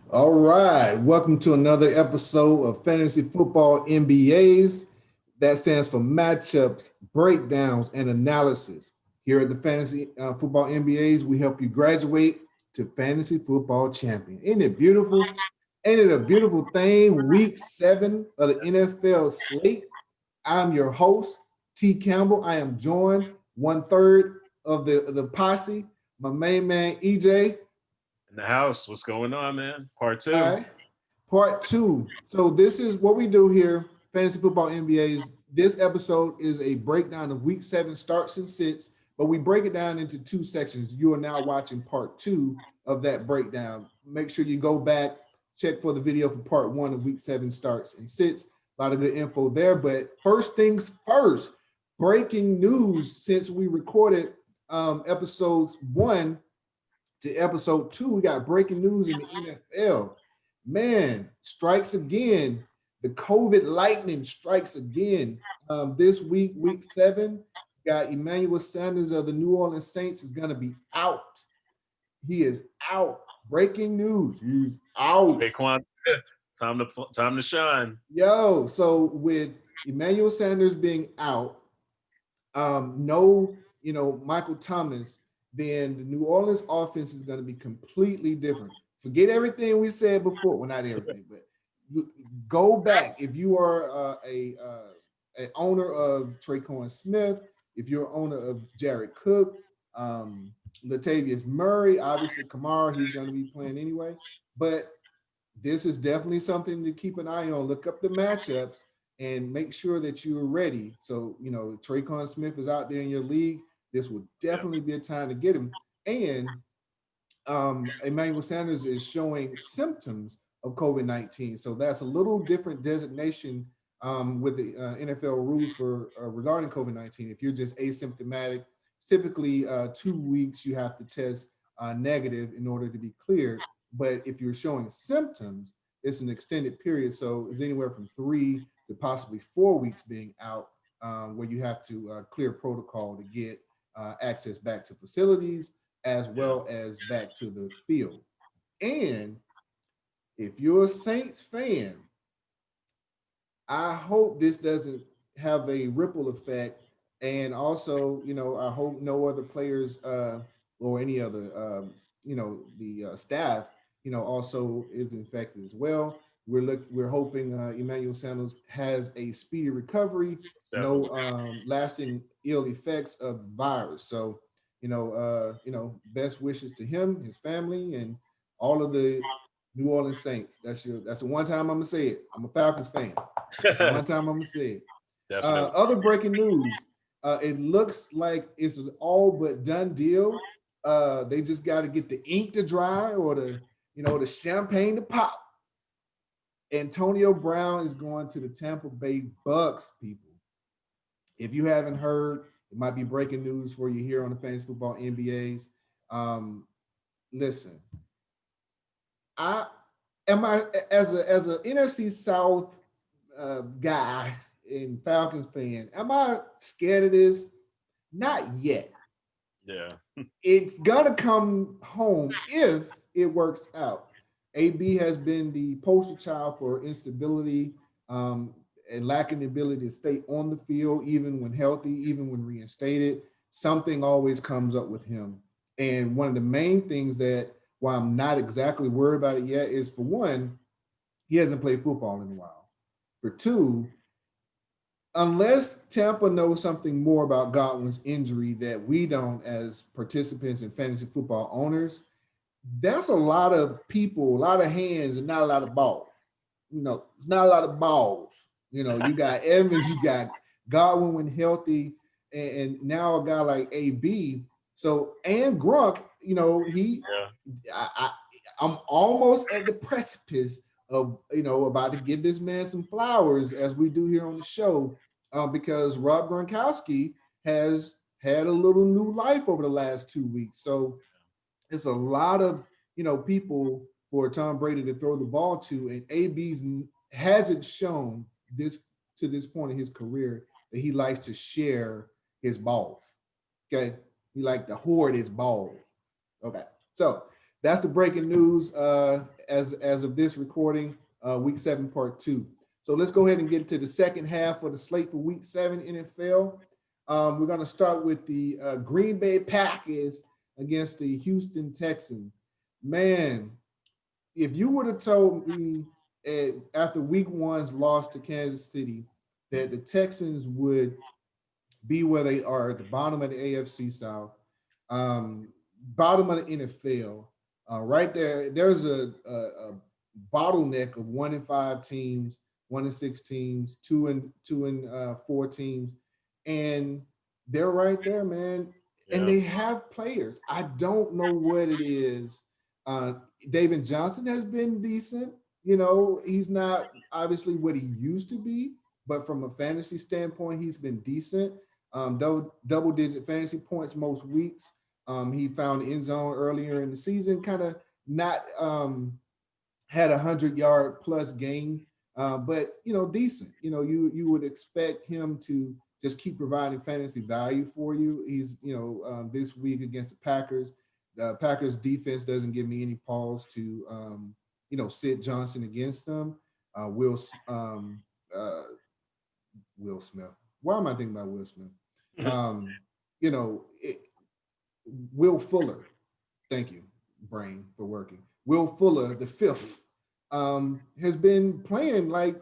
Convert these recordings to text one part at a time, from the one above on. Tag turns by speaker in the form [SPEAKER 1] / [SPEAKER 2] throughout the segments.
[SPEAKER 1] All right, welcome to another episode of Fantasy Football MBAs. That stands for matchups, breakdowns, and analysis. Here at the Fantasy Football MBAs, we help you graduate to Fantasy Football Champion. Isn't it beautiful? Ain't it a beautiful thing? Week 7 of the NFL slate. I'm your host, T. Campbell. I am joined 1/3 of the posse, my main man, EJ.
[SPEAKER 2] In the house, what's going on, man? Part
[SPEAKER 1] All
[SPEAKER 2] two.
[SPEAKER 1] right. Part 2. So this is what we do here, Fantasy Football MBAs. This episode is a breakdown of week 7 starts and sits, but we break it down into 2 sections. You are now watching part 2 of that breakdown. Make sure you go back, check for the video for part 1 of week 7 starts and sits. A lot of good info there. But first things first, breaking news since we recorded episodes 1 to episode 2, we got breaking news in the NFL. Man, strikes again. The COVID lightning strikes again. This week, week 7, got Emmanuel Sanders of the New Orleans Saints is going to be out. He is out. Breaking news. He's out.
[SPEAKER 2] Saquon, time to shine.
[SPEAKER 1] Yo, so with Emmanuel Sanders being out, no, Michael Thomas, then the New Orleans offense is going to be completely different. Forget everything we said before. Well, not everything, but go back. If you are an owner of Traquan Smith, if you're an owner of Jared Cook, Latavius Murray, obviously Kamara, he's going to be playing anyway. But this is definitely something to keep an eye on. Look up the matchups and make sure that you're ready. So, Traquan Smith is out there in your league. This will definitely be a time to get him. And Emmanuel Sanders is showing symptoms of COVID-19. So that's a little different designation with the NFL rules for regarding COVID-19. If you're just asymptomatic, it's typically 2 weeks you have to test negative in order to be cleared. But if you're showing symptoms, it's an extended period. So it's anywhere from 3 to possibly 4 weeks being out, where you have to clear protocol to get access back to facilities as well as back to the field. And if you're a Saints fan, I hope this doesn't have a ripple effect. And also, I hope no other players or any other, the staff, also is infected as well. We're hoping Emmanuel Sanders has a speedy recovery, no
[SPEAKER 2] Definitely.
[SPEAKER 1] lasting ill effects of the virus. So, best wishes to him, his family, and all of the New Orleans Saints. That's the one time I'm gonna say it. I'm a Falcons fan. That's the one time I'm gonna say it.
[SPEAKER 2] Definitely.
[SPEAKER 1] Other breaking news. It looks like it's an all but done deal. They just got to get the ink to dry or the champagne to pop. Antonio Brown is going to the Tampa Bay Bucs, people. If you haven't heard, it might be breaking news for you here on the Fantasy Football NBAs. Um, Listen, I I as a NFC South guy and Falcons fan, am I scared of this? Not yet.
[SPEAKER 2] Yeah.
[SPEAKER 1] It's gonna come home if it works out. AB has been the poster child for instability and lacking the ability to stay on the field, even when healthy, even when reinstated. Something always comes up with him. And one of the main things that, while I'm not exactly worried about it yet, is for one, he hasn't played football in a while. For two, unless Tampa knows something more about Godwin's injury that we don't as participants in fantasy football owners, that's a lot of people, a lot of hands, and not a lot of balls. It's not a lot of balls. You got Evans, you got Godwin when healthy, and now a guy like AB. So and Gronk,
[SPEAKER 2] Yeah.
[SPEAKER 1] I, I I'm almost at the precipice of about to give this man some flowers as we do here on the show, because Rob Gronkowski has had a little new life over the last 2 weeks. So it's a lot of people for Tom Brady to throw the ball to, and AB's hasn't shown this to this point in his career that he likes to share his balls. Okay, he like to hoard his balls. Okay, so that's the breaking news as of this recording, week 7, part 2. So let's go ahead and get to the second half of the slate for week 7 NFL. We're going to start with the Green Bay Packers against the Houston Texans. Man, if you would have told me after week 1's loss to Kansas City that the Texans would be where they are at the bottom of the AFC South, um, bottom of the NFL. Right there, there's a bottleneck of 1-5 teams, 1-6 teams, 2-4 teams, and they're right there, man. And
[SPEAKER 2] Yeah.
[SPEAKER 1] they have players. I don't know what it is. Uh, David Johnson has been decent. He's not obviously what he used to be, but from a fantasy standpoint, he's been decent. Double digit fantasy points most weeks. He found the end zone earlier in the season, kind of not had 100-yard plus game, but decent. You would expect him to just keep providing fantasy value for you. He's this week against the Packers. The Packers defense doesn't give me any pause to sit Johnson against them. Uh, Will Smith. Why am I thinking about Will Smith? Um, you know, it, Will Fuller. Thank you, brain, for working. Will Fuller, the fifth, has been playing like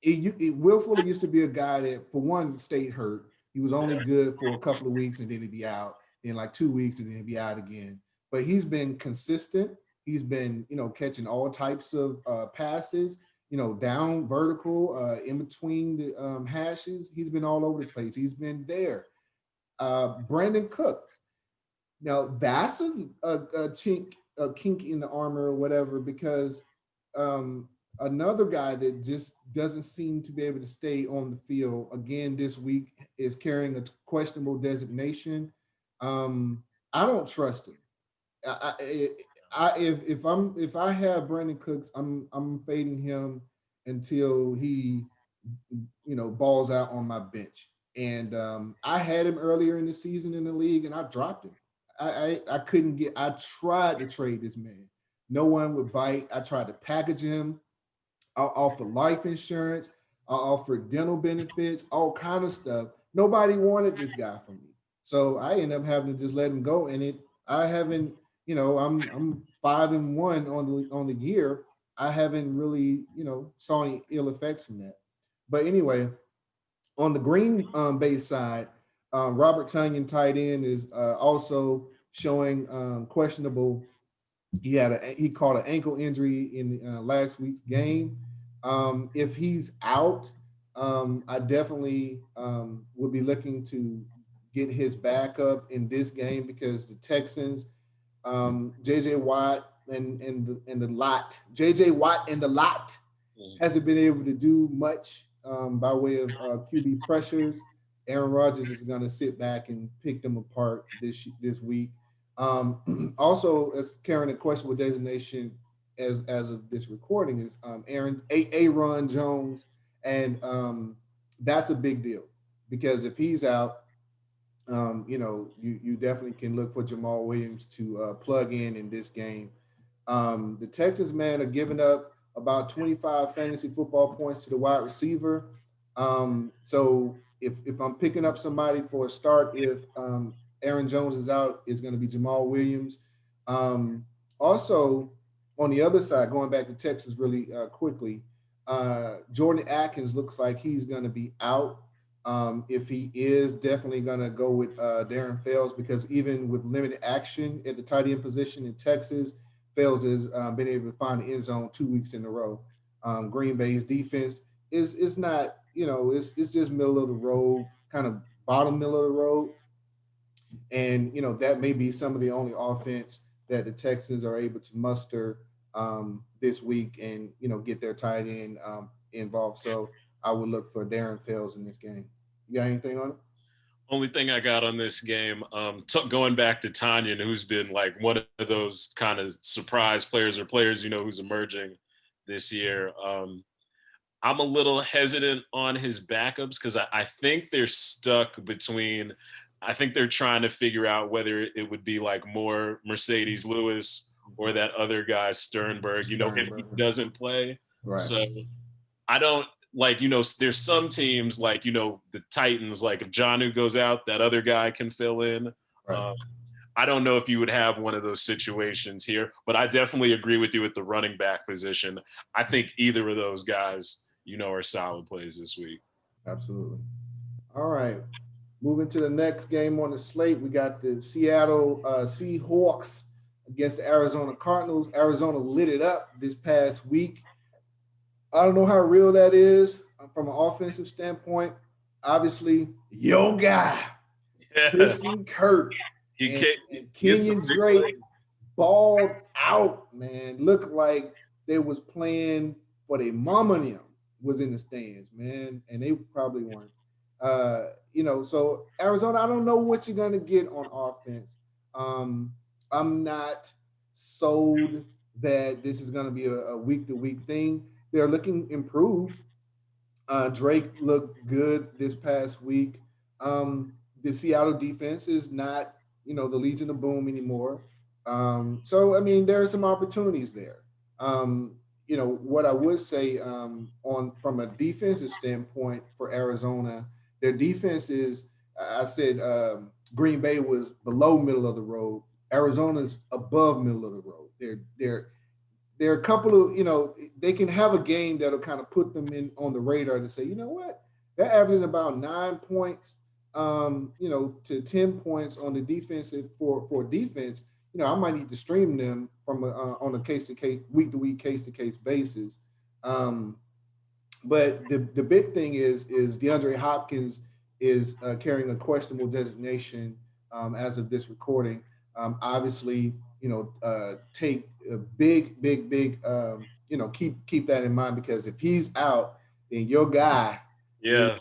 [SPEAKER 1] Will Fuller used to be a guy that, for one, stayed hurt. He was only good for a couple of weeks and then he'd be out. Then like 2 weeks and then he'd be out again. But he's been consistent. He's been, catching all types of passes, down vertical, in between the hashes. He's been all over the place. He's been there. Brandon Cooks. Now that's a chink, a kink in the armor or whatever, because um, another guy that just doesn't seem to be able to stay on the field again this week is carrying a questionable designation. I don't trust him. If I have Brandon Cooks, I'm fading him until he balls out on my bench. And I had him earlier in the season in the league, and I dropped him. I couldn't get. I tried to trade this man. No one would bite. I tried to package him. I offered life insurance. I offered dental benefits, all kind of stuff. Nobody wanted this guy from me, so I ended up having to just let him go. And I haven't, I'm 5-1 on the year. I haven't really, saw any ill effects from that. But anyway, on the Green Bay side, Robert Tunyon, tight end, is also showing questionable. He caught an ankle injury in last week's game. If he's out, I definitely would be looking to get his backup in this game, because the Texans, JJ Watt and the lot, JJ Watt and the lot hasn't been able to do much by way of QB pressures. Aaron Rodgers is going to sit back and pick them apart this week. Also, as carrying a questionable designation as of this recording is Aaron Jones, and that's a big deal, because if he's out, you definitely can look for Jamal Williams to plug in this game. The Texans, man, are giving up about 25 fantasy football points to the wide receiver. So if I'm picking up somebody for a start, if Aaron Jones is out, it's going to be Jamal Williams. Also, on the other side, going back to Texas really quickly, Jordan Atkins looks like he's going to be out. If he is, definitely going to go with Darren Fells, because even with limited action at the tight end position in Texas, Fells has been able to find the end zone 2 weeks in a row. Green Bay's defense is not, it's just middle of the road, kind of bottom middle of the road. And, that may be some of the only offense that the Texans are able to muster this week and, get their tight end involved. So I would look for Darren Fells in this game. You got anything on it?
[SPEAKER 2] Only thing I got on this game, going back to Tanyan, who's been like one of those kind of surprise players, or players, who's emerging this year. I'm a little hesitant on his backups, because I think they're stuck I think they're trying to figure out whether it would be like more Mercedes Lewis or that other guy, Sternberg, if he doesn't play.
[SPEAKER 1] Right.
[SPEAKER 2] So I don't there's some teams the Titans, like if Jonnu goes out, that other guy can fill in.
[SPEAKER 1] Right.
[SPEAKER 2] I don't know if you would have one of those situations here, but I definitely agree with you with the running back position. I think either of those guys, are solid plays this week.
[SPEAKER 1] Absolutely. All right. Moving to the next game on the slate, we got the Seattle Seahawks against the Arizona Cardinals. Arizona lit it up this past week. I don't know how real that is from an offensive standpoint. Obviously, your guy, Christian Kirk and Kenyon Drake balled out, man. Looked like they was playing for their mama and them was in the stands, man, and they probably weren't. So Arizona, I don't know what you're gonna get on offense. I'm not sold that this is gonna be a week-to-week thing. They're looking improved. Drake looked good this past week. The Seattle defense is not, the Legion of Boom anymore. So I mean, there are some opportunities there. What I would say on from a defensive standpoint for Arizona, their defense is, I said Green Bay was below middle of the road. Arizona's above middle of the road. They're a couple of, they can have a game that'll kind of put them in on the radar to say, you know what, they're averaging about 9 points, to 10 points on the defensive for defense. I might need to stream them from on a case to case, week to week, case to case basis. But the big thing is DeAndre Hopkins is carrying a questionable designation as of this recording. Obviously, take a big, keep that in mind, because if he's out, then your guy,
[SPEAKER 2] yeah,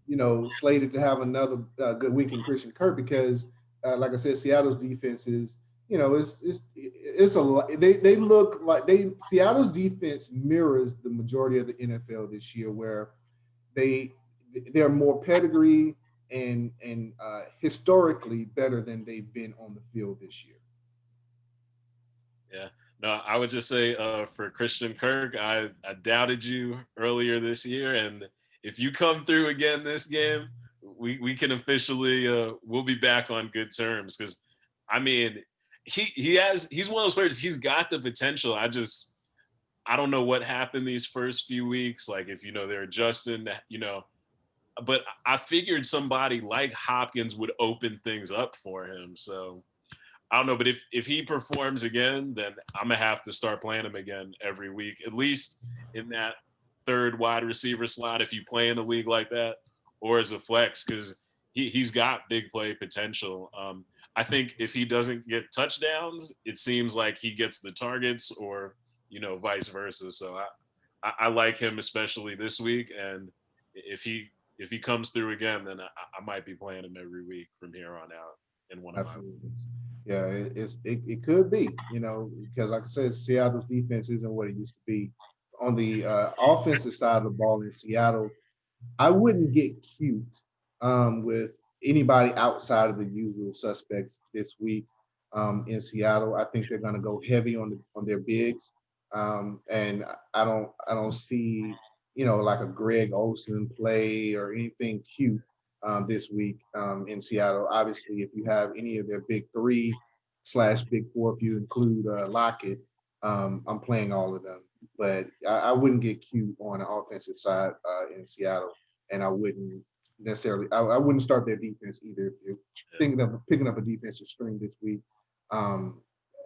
[SPEAKER 1] is, slated to have another good week in Christian Kirk, because, like I said, Seattle's defense is, it's a lot. They look like Seattle's defense mirrors the majority of the NFL this year, where they're more pedigree and historically better than they've been on the field this year.
[SPEAKER 2] Yeah. No, I would just say for Christian Kirk, I doubted you earlier this year, and if you come through again this game, we can officially we'll be back on good terms, because I mean he's one of those players. He's got the potential. I don't know what happened these first few weeks. Like if they're adjusting, but I figured somebody like Hopkins would open things up for him. So I don't know, but if he performs again, then I'm gonna have to start playing him again every week, at least in that third wide receiver slot if you play in a league like that, or as a flex, because he's got big play potential. I think if he doesn't get touchdowns, it seems like he gets the targets, or vice versa. So I like him, especially this week, and if he comes through again, then I might be playing him every week from here on out in one of my leagues.
[SPEAKER 1] Yeah, it could be, because like I said, Seattle's defense isn't what it used to be. On the offensive side of the ball in Seattle, I wouldn't get cute with anybody outside of the usual suspects this week in Seattle. I think they're going to go heavy on their bigs, and I don't see like a Greg Olsen play or anything cute this week in Seattle. Obviously, if you have any of their big 3/big 4, if you include Lockett, I'm playing all of them. But I wouldn't get cute on the offensive side in Seattle, and I wouldn't necessarily. I wouldn't start their defense either if you're thinking of picking up a defensive string this week.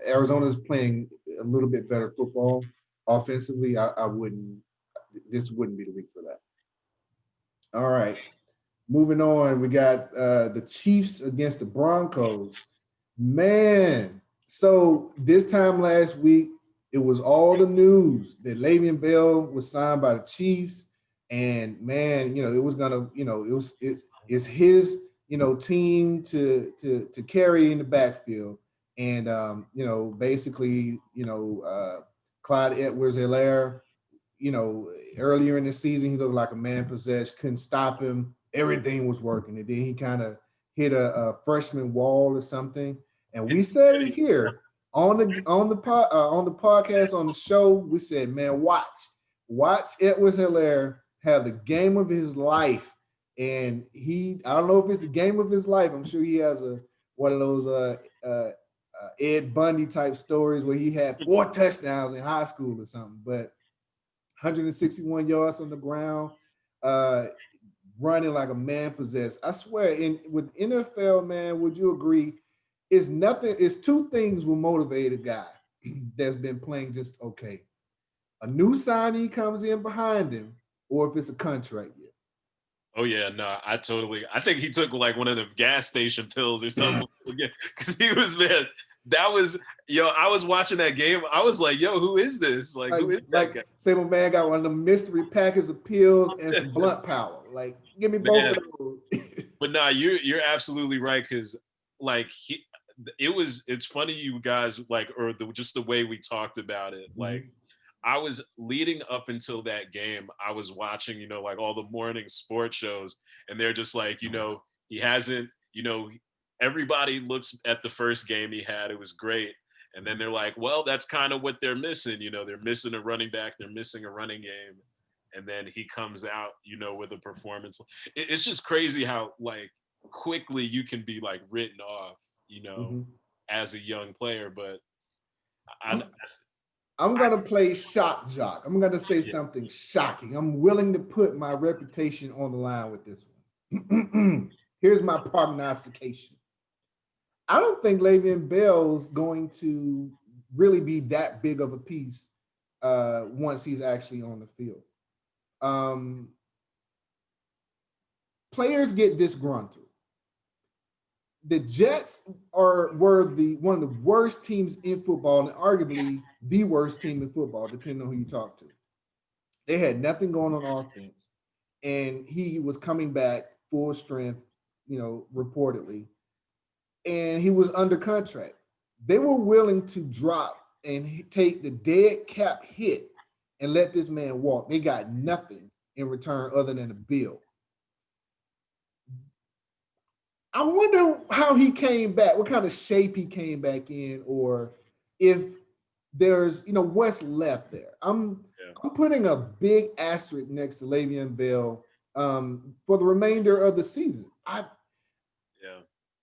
[SPEAKER 1] Arizona's playing a little bit better football offensively. I wouldn't. This wouldn't be the week for that. All right. Moving on, we got the Chiefs against the Broncos. Man, so this time last week, it was all the news that Le'Veon Bell was signed by the Chiefs, and man, it was gonna, it's his, team to carry in the backfield, and basically, Clyde Edwards-Helaire, earlier in the season, he looked like a man possessed, couldn't stop him. Everything was working. And then he kind of hit a freshman wall or something. And we said it here. on the podcast on the show, we said, man, watch Edwards-Helaire have the game of his life, and I don't know if it's the game of his life. I'm sure he has one of those Ed Bundy type stories where he had 4 touchdowns in high school or something, but 161 yards on the ground, uh, running like a man possessed. I swear, with NFL, man, would you agree? It's two things will motivate a guy that's been playing just okay. A new signee comes in behind him, or if it's a contract year.
[SPEAKER 2] Oh yeah, no, I think he took like one of them gas station pills or something. Because he was, man, that was, I was watching that game. I was like, yo, who is this? Like who is that guy?
[SPEAKER 1] Say my man got one of the mystery packets of pills and some blunt power. Like, give me both of those.
[SPEAKER 2] But nah, you're absolutely right, because like it's funny, you guys, like, or just the way we talked about it. Like, I was leading up until that game, I was watching, like all the morning sports shows, and they're just like, he hasn't, everybody looks at the first game he had, it was great. And then they're like, well, that's kind of what they're missing. They're missing a running back, they're missing a running game. And then he comes out, with a performance. It's just crazy how like quickly you can be like written off, as a young player. But
[SPEAKER 1] I'm going to play shock jock. I'm going to say something shocking. I'm willing to put my reputation on the line with this one. Here's my prognostication. I don't think Le'Veon Bell's going to really be that big of a piece once he's actually on the field. Players get disgruntled. The Jets were one of the worst teams in football, and arguably the worst team in football, depending on who you talk to. They had nothing going on offense, and he was coming back full strength, reportedly, and he was under contract. They were willing to drop and take the dead cap hit and let this man walk. They got nothing in return other than a bill. I wonder how he came back, what kind of shape he came back in, or if there's, what's left there. I'm putting a big asterisk next to Le'Veon Bell for the remainder of the season.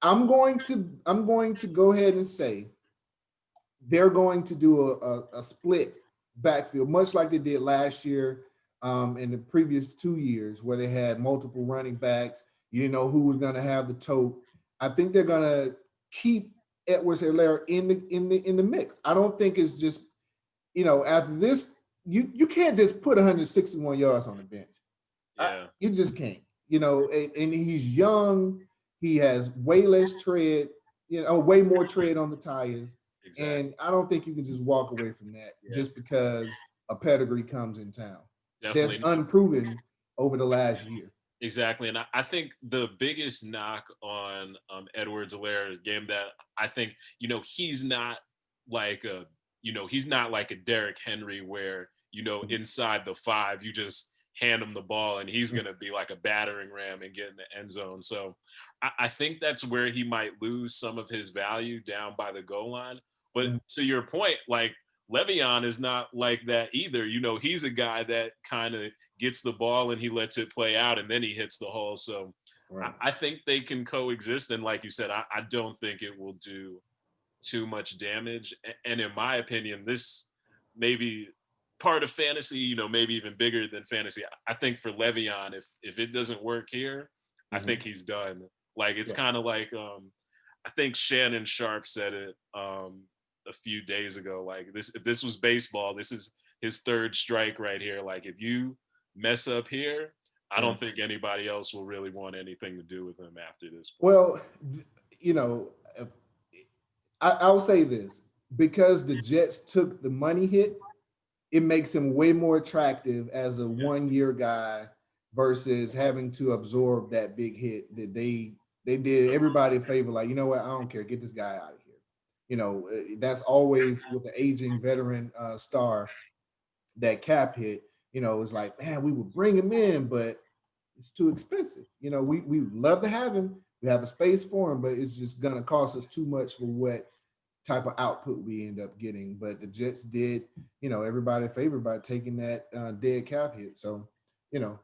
[SPEAKER 1] I'm going to go ahead and say they're going to do a split backfield, much like they did last year in the previous 2 years, where they had multiple running backs. You didn't know who was going to have the tote. I think they're going to keep Edwards-Helaire in the mix. I don't think it's just, after this, you can't just put 161 yards on the bench. You just can't. And he's young. He has way less tread, way more tread on the tires. Exactly. And I don't think you can just walk away from that just because a pedigree comes in town. Definitely. That's unproven over the last year.
[SPEAKER 2] Exactly. And I think the biggest knock on Edwards-Helaire's game, that I think, he's not like a Derrick Henry where, inside the 5, you just hand him the ball and he's going to be like a battering ram and get in the end zone. So I think that's where he might lose some of his value down by the goal line. But to your point, like, Le'Veon is not like that either. He's a guy that kind of gets the ball and he lets it play out and then he hits the hole. So I think they can coexist. And like you said, I don't think it will do too much damage. And in my opinion, this may be part of fantasy, maybe even bigger than fantasy. I think for Le'Veon, if it doesn't work here, I think he's done. Like, it's kind of like, I think Shannon Sharp said it a few days ago. Like, if this was baseball, this is his third strike right here. Like, if you mess up here, I don't think anybody else will really want anything to do with him after this point.
[SPEAKER 1] Well, I'll say this, because the Jets took the money hit, it makes him way more attractive as a 1-year guy versus having to absorb that big hit that they did everybody a favor. Like, you know what? I don't care. Get this guy out of here. That's always with the aging veteran star, that cap hit, it's like, man, we would bring him in, but it's too expensive. We would love to have him. We have a space for him, but it's just going to cost us too much for what type of output we end up getting. But the Jets did, everybody favored by taking that dead cap hit. So,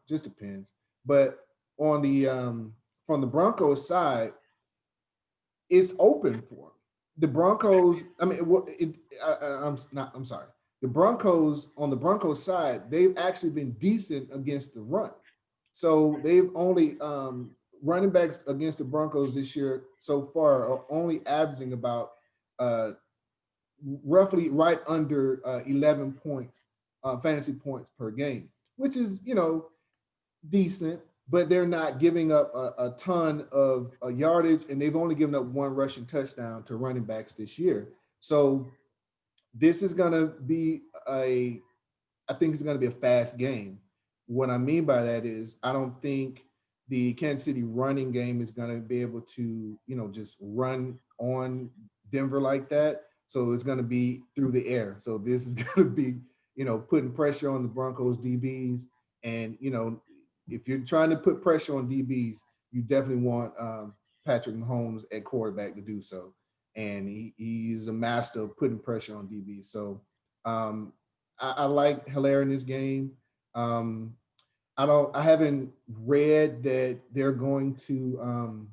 [SPEAKER 1] just depends. But on the from the Broncos side, it's open for them. The Broncos, I mean, I'm not. I'm sorry. The Broncos on the Broncos side, they've actually been decent against the run. So they've only running backs against the Broncos this year so far are only averaging about uh, roughly right under 11 points, fantasy points per game, which is decent, but they're not giving up a ton of yardage, and they've only given up one rushing touchdown to running backs this year. So this is going to be I think it's going to be a fast game. What I mean by that is I don't think the Kansas City running game is going to be able to, just run on Denver like that. So it's going to be through the air. So this is going to be, putting pressure on the Broncos DBs. And, if you're trying to put pressure on DBs, you definitely want Patrick Mahomes at quarterback to do so. And he's a master of putting pressure on DBs. So um, I like Hilaire in this game. Um, I haven't read that they're going to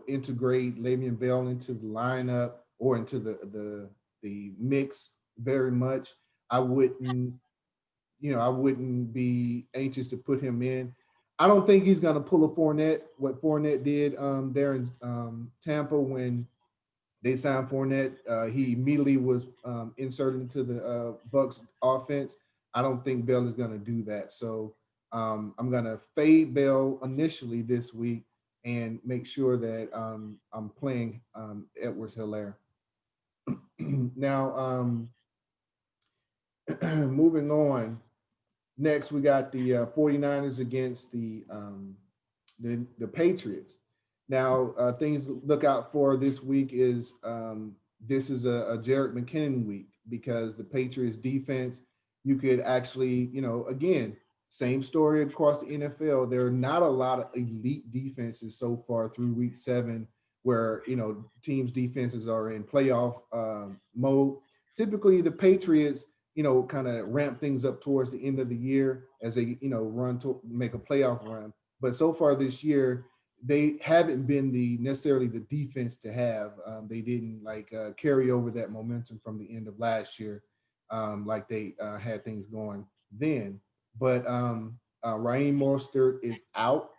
[SPEAKER 1] integrate Le'Veon Bell into the lineup or into the mix very much. I wouldn't, I wouldn't be anxious to put him in. I don't think he's going to pull a Fournette, what Fournette did there in Tampa when they signed Fournette. He immediately was inserted into the Bucs offense. I don't think Bell is going to do that. So I'm going to fade Bell initially this week and make sure that I'm playing Edwards-Helaire. Now, moving on. Next, we got the 49ers against the Patriots. Now, things to look out for this week is this is a Jerick McKinnon week because the Patriots defense, you could actually, again, same story across the NFL. There are not a lot of elite defenses so far through week 7 where, teams' defenses are in playoff mode. Typically, the Patriots, kind of ramp things up towards the end of the year as they, run to make a playoff run. But so far this year, they haven't been necessarily the defense to have. They didn't carry over that momentum from the end of last year, like they had things going then. But Raheem Mostert is out,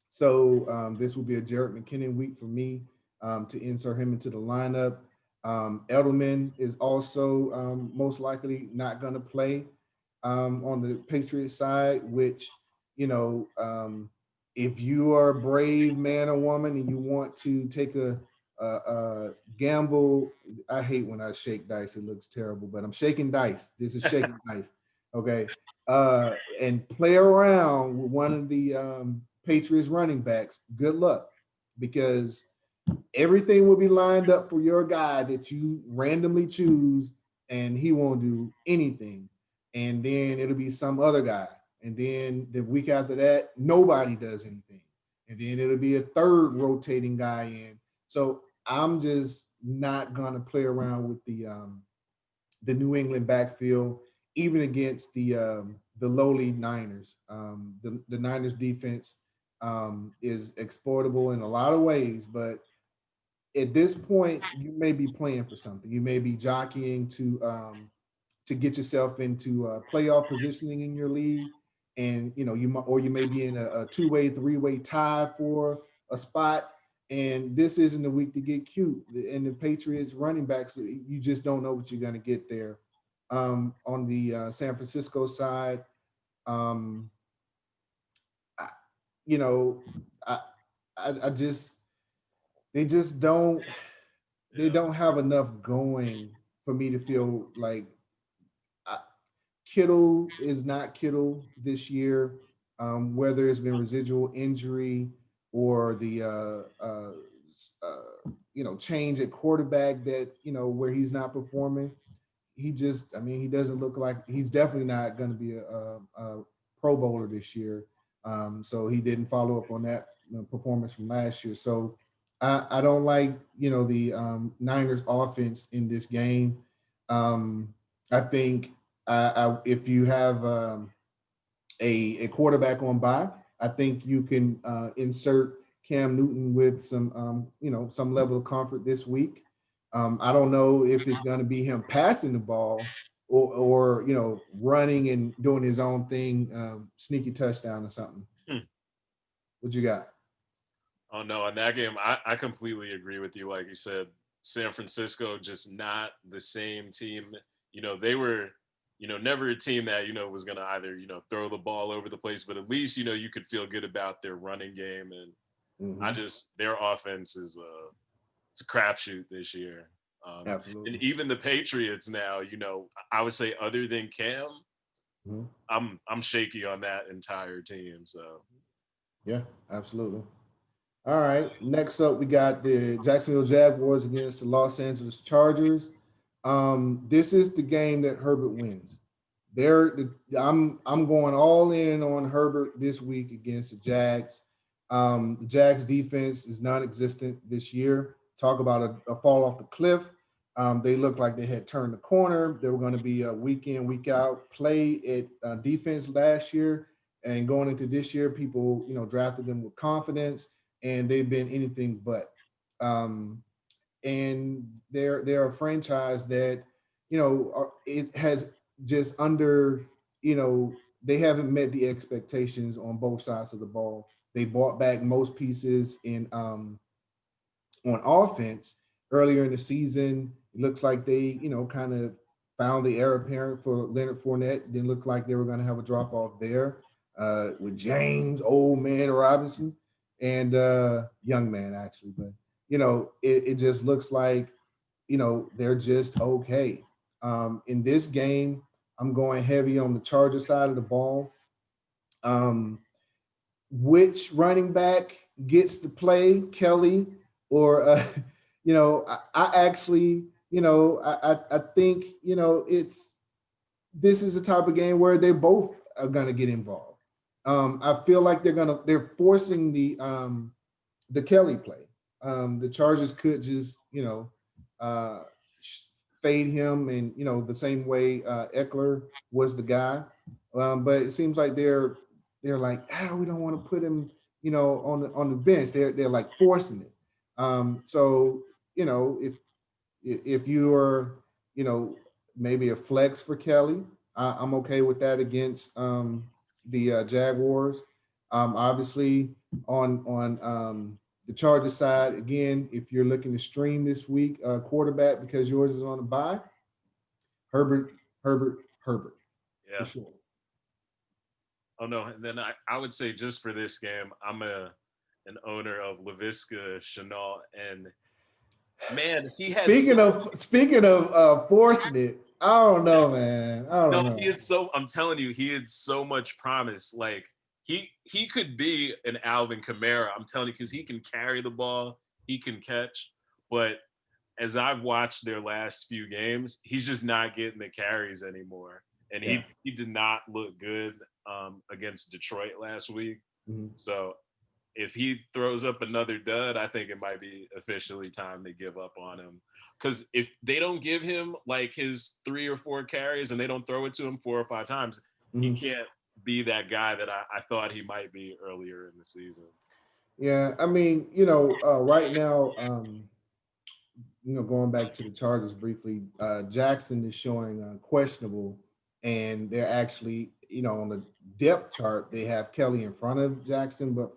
[SPEAKER 1] so this will be a Jerick McKinnon week for me to insert him into the lineup. Edelman is also most likely not going to play on the Patriots side, which, if you are a brave man or woman and you want to take a gamble, I hate when I shake dice. It looks terrible, but I'm shaking dice. This is shaking dice. Okay. And play around with one of the Patriots running backs. Good luck because everything will be lined up for your guy that you randomly choose, and he won't do anything. And then it'll be some other guy. And then the week after that, nobody does anything. And then it'll be a third rotating guy in. So I'm just not gonna play around with the New England backfield, even against the lowly Niners. The Niners defense is exploitable in a lot of ways, but at this point, you may be playing for something. You may be jockeying to get yourself into playoff positioning in your league, and you may be in a two-way, three-way tie for a spot. And this isn't a week to get cute. And the Patriots running backs, you just don't know what you're going to get there. On the San Francisco side, um, I, you know, I, I just they just don't they
[SPEAKER 2] Yeah.
[SPEAKER 1] don't have enough going for me to feel like I, Kittle is not Kittle this year, whether it's been residual injury or the change at quarterback that where he's not performing. He doesn't look like he's definitely not going to be a Pro Bowler this year. So he didn't follow up on that performance from last year. So I don't like, the Niners offense in this game. I think if you have a quarterback on bye, I think you can insert Cam Newton with some some level of comfort this week. I don't know if it's going to be him passing the ball or running and doing his own thing, sneaky touchdown or something.
[SPEAKER 2] Hmm.
[SPEAKER 1] What you got?
[SPEAKER 2] Oh no, in that game, I completely agree with you. Like you said, San Francisco just not the same team. They were, never a team that, was gonna either, throw the ball over the place, but at least, you could feel good about their running game. And
[SPEAKER 1] Mm-hmm.
[SPEAKER 2] their offense is it's a crapshoot this year. And
[SPEAKER 1] Absolutely.
[SPEAKER 2] even the Patriots now, I would say other than Cam,
[SPEAKER 1] Mm-hmm.
[SPEAKER 2] I'm shaky on that entire team. So
[SPEAKER 1] Yeah, absolutely. All right. Next up, we got the Jacksonville Jaguars against the Los Angeles Chargers. This is the game that Herbert wins. I'm going all in on Herbert this week against the Jags. The Jags defense is non-existent this year. Talk about a fall off the cliff. They looked like they had turned the corner. They were going to be a week in, week out play at defense last year, and going into this year, people drafted them with confidence, and they've been anything but. Um, and they're a franchise that it has just under they haven't met the expectations on both sides of the ball. They bought back most pieces in on offense earlier in the season. It looks like they kind of found the heir apparent for Leonard Fournette. Didn't look like they were going to have a drop off there with James, old man Robinson, and young man actually. But it just looks like they're just okay. In this game, I'm going heavy on the Charger side of the ball. Um, which running back gets to play, Kelly or I actually I think it's this is a type of game where they both are gonna get involved. I feel like they're forcing the Kelly play. The Chargers could just uh, fade him, and the same way Eckler was the guy. But it seems like they're like, we don't want to put him, on the bench. They're like forcing it. So if you are, maybe a flex for Kelly, I'm okay with that against the Jaguars. Obviously, on the Chargers side, again, if you're looking to stream this week, quarterback because yours is on a bye, Herbert, Herbert, Herbert, for
[SPEAKER 2] yeah.
[SPEAKER 1] sure.
[SPEAKER 2] Oh no, and then I would say just for this game, I'm an owner of Laviska Chenault, and man, he had
[SPEAKER 1] Speaking of forcing it, I don't know, man. I don't
[SPEAKER 2] no,
[SPEAKER 1] know.
[SPEAKER 2] I'm telling you, he had so much promise. Like he could be an Alvin Kamara. I'm telling you, because he can carry the ball, he can catch. But as I've watched their last few games, he's just not getting the carries anymore. And
[SPEAKER 1] Yeah.
[SPEAKER 2] he did not look good against Detroit last week.
[SPEAKER 1] Mhm.
[SPEAKER 2] So if he throws up another dud, I think it might be officially time to give up on him. Because if they don't give him like his 3 or 4 carries and they don't throw it to him 4 or 5 times, he
[SPEAKER 1] Mhm.
[SPEAKER 2] can't be that guy that I thought he might be earlier in the season.
[SPEAKER 1] Yeah, I mean, right now, going back to the Chargers briefly, Jackson is showing questionable, and they're actually, on the depth chart, they have Kelly in front of Jackson, but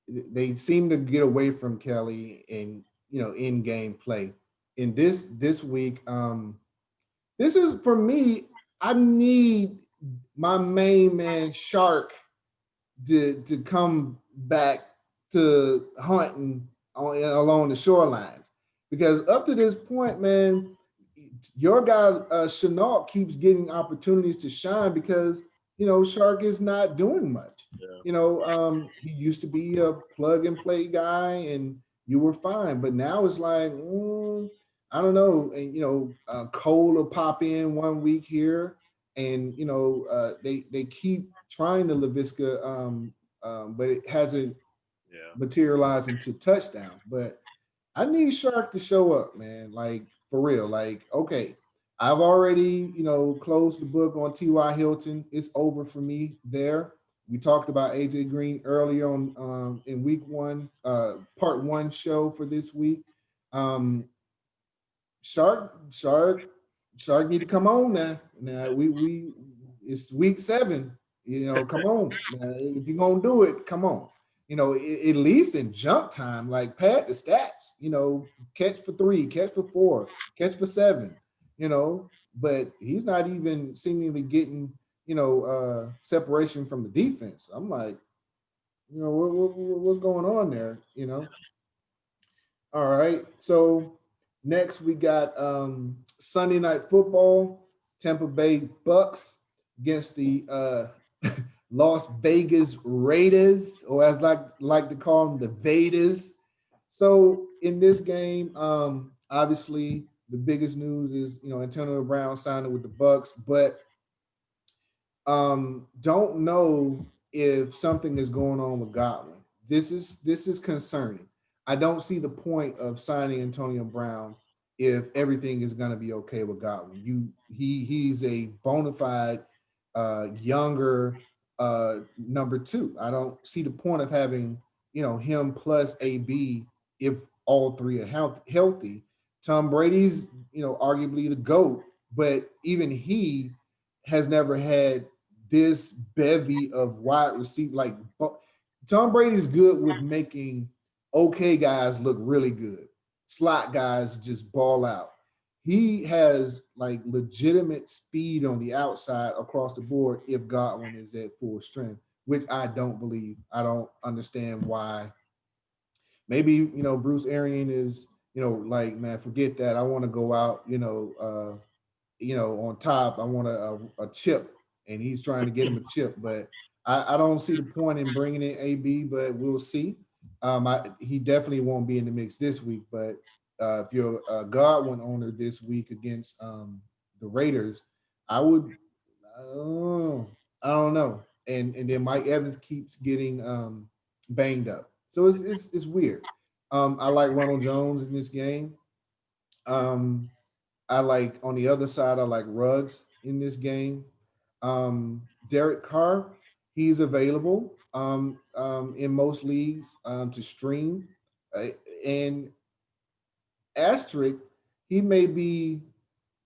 [SPEAKER 1] they seem to get away from Kelly in in game play. In this week, this is for me. I need my main man Shark to come back to hunting along the shorelines, because up to this point, man, your guy Chenault keeps getting opportunities to shine because Shark is not doing much.
[SPEAKER 2] Yeah.
[SPEAKER 1] He used to be a plug and play guy, and you were fine, but now it's like I don't know. And Cole will pop in one week here, and they keep trying to Laviska, but it hasn't.
[SPEAKER 2] Yeah.
[SPEAKER 1] materialize into touchdowns. But I need Shark to show up, man. Like for real. Like, okay, I've already, closed the book on T.Y. Hilton. It's over for me there. We talked about AJ Green earlier on in week one, part one show for this week. Um, Shark, Shark need to come on now. Now we it's week 7. Come on. Now, if you're gonna do it, come on. At least in jump time, like pad the stats. Catch for 3, catch for 4, catch for 7. But he's not even seemingly getting separation from the defense. I'm like, what's going on there? All right. So next we got Sunday night football, Tampa Bay Bucs against the Las Vegas Raiders, or as like to call them, the Vaders. So in this game, obviously the biggest news is Antonio Brown signing with the Bucs, but don't know if something is going on with Godwin. This is concerning. I don't see the point of signing Antonio Brown if everything is going to be okay with Godwin. He's a bona fide younger number 2. I don't see the point of having him plus AB if all 3 are healthy. Tom Brady's arguably the GOAT, but even he has never had this bevy of wide receiver. Like Tom Brady's good with making okay guys look really good. Slot guys just ball out. He has like legitimate speed on the outside across the board if Godwin is at full strength, which I don't believe. I don't understand why. Maybe Bruce Arian is like, man, forget that. I want to go out on top. I want a chip, and he's trying to get him a chip. But I don't see the point in bringing in AB, but we'll see. He definitely won't be in the mix this week. But if you're a Godwin owner this week against the Raiders, I would, I don't know. And then Mike Evans keeps getting banged up, so it's weird. I like Ronald Jones in this game. Um, I like on the other side, I like Ruggs in this game. Derek Carr, he's available in most leagues to stream. Uh, and asterisk, he may be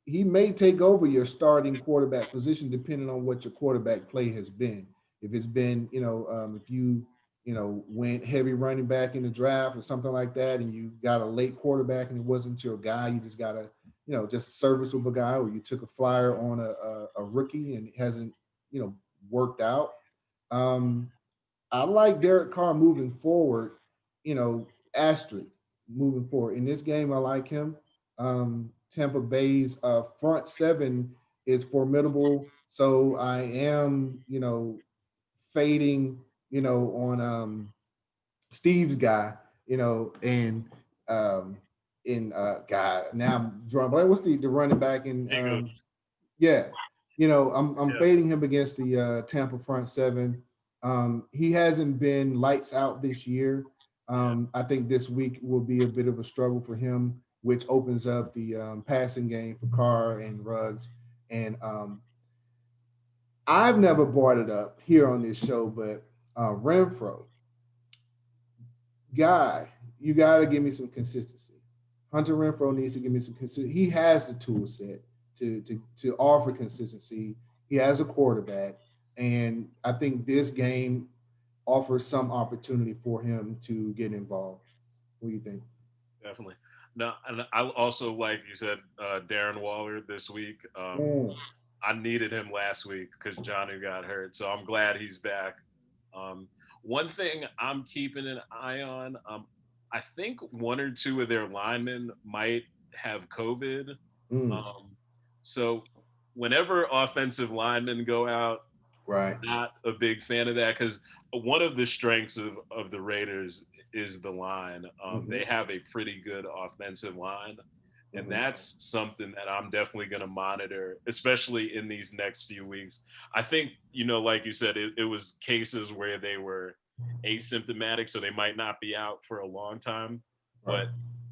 [SPEAKER 1] he may take over your starting quarterback position depending on what your quarterback play has been. If it's been, if you, went heavy running back in the draft or something like that, and you got a late quarterback and it wasn't your guy, you just got a, just a serviceable guy, or you took a flyer on a rookie and it hasn't, worked out. Um, I like Derek Carr moving forward, asterisk moving forward. In this game, I like him. Tampa Bay's front 7 is formidable. So I am, fading, on Steve's guy, and in guy. Now I'm drawing. But what's the running back in
[SPEAKER 2] Jacobs.
[SPEAKER 1] yeah, I'm
[SPEAKER 2] Yeah.
[SPEAKER 1] fading him against the Tampa front 7. He hasn't been lights out this year.
[SPEAKER 2] Yeah.
[SPEAKER 1] I think this week will be a bit of a struggle for him, which opens up the passing game for Carr and Ruggs. And I've never brought it up here on this show, but Renfro, guy, you got to give me some consistency. Hunter Renfro needs to give me some consistency. He has the tool set to offer consistency. He has a quarterback, and I think this game offers some opportunity for him to get involved. What do you think?
[SPEAKER 2] Definitely. No, and I also, like you said, Darren Waller this week.
[SPEAKER 1] Mm,
[SPEAKER 2] I needed him last week because Johnny got hurt, so I'm glad he's back. Um, one thing I'm keeping an eye on, I think one or two of their linemen might have COVID.
[SPEAKER 1] mm,
[SPEAKER 2] Um, so whenever offensive linemen go out,
[SPEAKER 1] right.
[SPEAKER 2] not a big fan of that because one of the strengths of the Raiders is the line.
[SPEAKER 1] Mm-hmm,
[SPEAKER 2] They have a pretty good offensive line. And
[SPEAKER 1] mm-hmm,
[SPEAKER 2] that's something that I'm definitely going to monitor, especially in these next few weeks. I think, like you said, it was cases where they were asymptomatic, so they might not be out for a long time.
[SPEAKER 1] Right.
[SPEAKER 2] But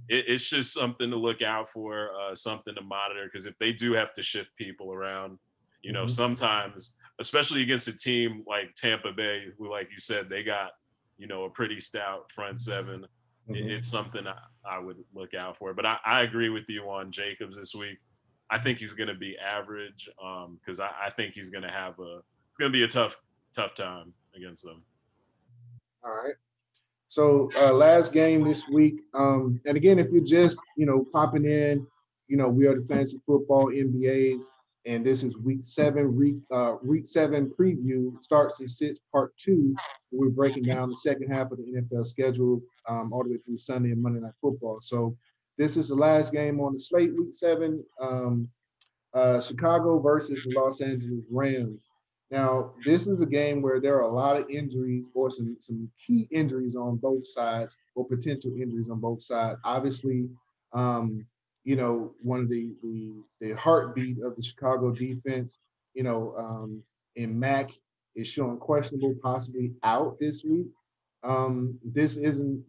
[SPEAKER 2] it's just something to look out for, something to monitor. Because if they do have to shift people around,
[SPEAKER 1] Mhm.
[SPEAKER 2] sometimes, especially against a team like Tampa Bay, who, like you said, they got, a pretty stout front seven.
[SPEAKER 1] Mhm.
[SPEAKER 2] It's something I would look out for. But I agree with you on Jacobs this week. I think he's going to be average, because I think he's going to have it's going to be a tough time against them.
[SPEAKER 1] All right. So last game this week. And again, if you're just popping in, we are the Fantasy Football MBAs, and this is week 7 preview. Starts and sits part 2. We're breaking down the second half of the NFL schedule all the way through Sunday and Monday Night Football. So this is the last game on the slate, week 7. Chicago versus the Los Angeles Rams. Now, this is a game where there are a lot of injuries or some key injuries on both sides or potential injuries on both sides. Obviously, one of the heartbeat of the Chicago defense, in Mack is showing questionable, possibly out this week. This isn't.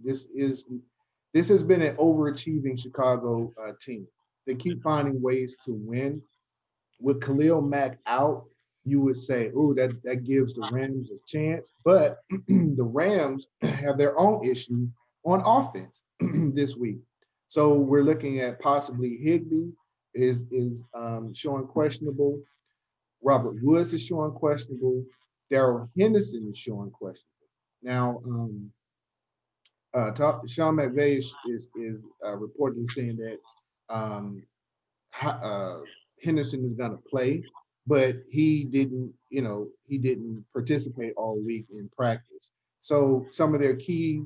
[SPEAKER 1] This has been an overachieving Chicago team. They keep finding ways to win. With Khalil Mack out, you would say, oh, that gives the Rams a chance. But the Rams have their own issue on offense this week. So we're looking at possibly Higbee is showing questionable. Robert Woods is showing questionable. Darrell Henderson is showing questionable. Now, Sean McVay is reportedly saying that um, uh, Henderson is going to play, but he didn't participate all week in practice. So some of their key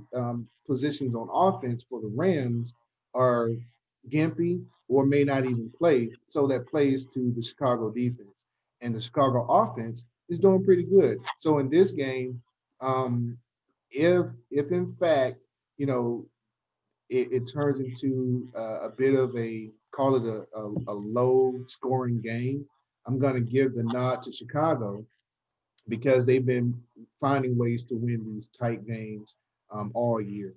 [SPEAKER 1] positions on offense for the Rams are gimpy or may not even play. So that plays to the Chicago defense, and the Chicago offense is doing pretty good. So in this game, um, if in fact you know it turns into a bit of a call it a low scoring game, I'm going to give the nod to Chicago because they've been finding ways to win these tight games all year.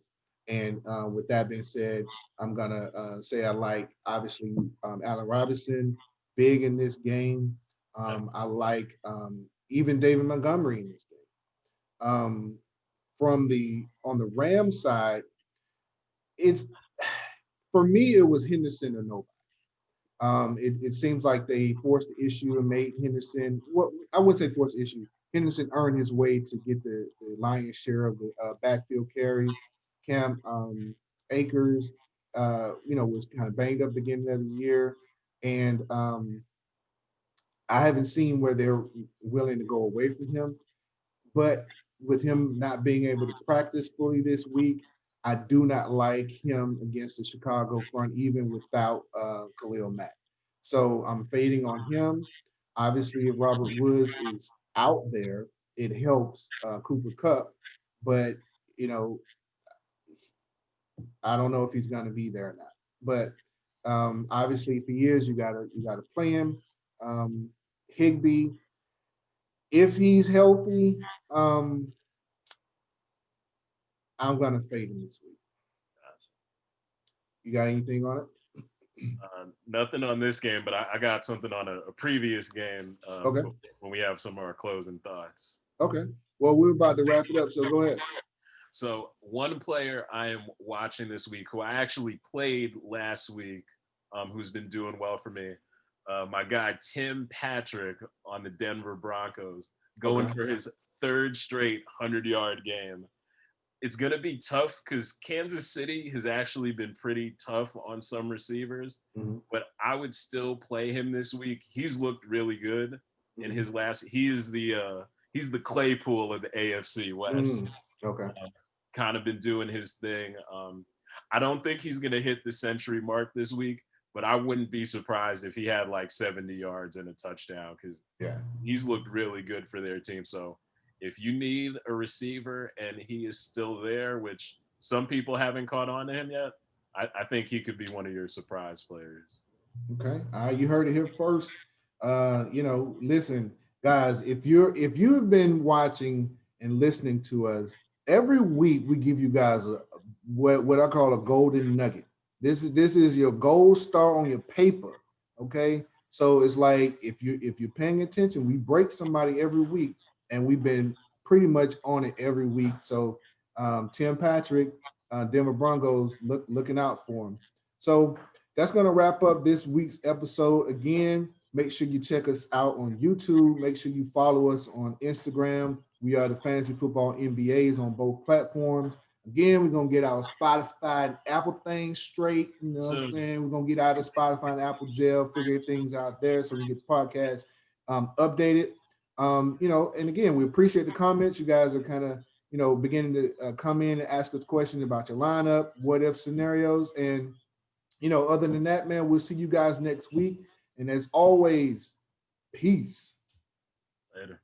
[SPEAKER 1] And with that being said, I'm going to say I like, obviously, Allen Robinson big in this game. I like even David Montgomery in this game. On the Rams side, it's for me, it was Henderson or nobody. It seems like they forced the issue and made Henderson, well, I wouldn't say forced the issue. Henderson earned his way to get the lion's share of the backfield carries. Cam Akers, was kind of banged up beginning of the year. And I haven't seen where they're willing to go away from him. But with him not being able to practice fully this week, I do not like him against the Chicago front, even without Khalil Mack. So I'm fading on him. Obviously, if Robert Woods is out there, it helps Cooper Kupp. But, you know, I don't know if he's going to be there or not. But obviously, if he is, you gotta play him. Higbee, if he's healthy, I'm gonna fade him this week. You got anything on it?
[SPEAKER 2] Nothing on this game, but I got something on a previous game,
[SPEAKER 1] Okay.
[SPEAKER 2] when we have some of our closing thoughts.
[SPEAKER 1] Okay. Well, we're about to wrap it up, so go ahead.
[SPEAKER 2] So one player I am watching this week, who I actually played last week, who's been doing well for me, my guy Tim Patrick on the Denver Broncos, going
[SPEAKER 1] Okay.
[SPEAKER 2] for his third straight 100-yard game. It's going to be tough because Kansas City has actually been pretty tough on some receivers,
[SPEAKER 1] Mhm.
[SPEAKER 2] but I would still play him this week. He's looked really good in
[SPEAKER 1] Mhm.
[SPEAKER 2] his last. He's the Claypool of the AFC West.
[SPEAKER 1] Okay.
[SPEAKER 2] Kind of been doing his thing. I don't think he's going to hit the century mark this week, but I wouldn't be surprised if he had like 70 yards and a touchdown because
[SPEAKER 1] Yeah.
[SPEAKER 2] he's looked really good for their team. So if you need a receiver and he is still there, which some people haven't caught on to him yet, I think he could be one of your surprise players.
[SPEAKER 1] Okay. You heard it here first. Listen, guys, if you've been watching and listening to us every week we give you guys what I call a golden nugget. This is your gold star on your paper. Okay. So it's like if you're paying attention, we break somebody every week, and we've been pretty much on it every week. So Tim Patrick, Denver Broncos, looking out for him. So that's going to wrap up this week's episode. Again, make sure you check us out on YouTube. Make sure you follow us on Instagram. We are the Fantasy Football MBAs on both platforms. Again, we're going to get our Spotify and Apple thing straight. You know what I'm saying? We're going to get out of Spotify and Apple jail, figure things out there so we get the podcast updated. And again, we appreciate the comments. You guys are kind of, beginning to come in and ask us questions about your lineup, what if scenarios. And, other than that, man, we'll see you guys next week. And as always, peace.
[SPEAKER 2] Later.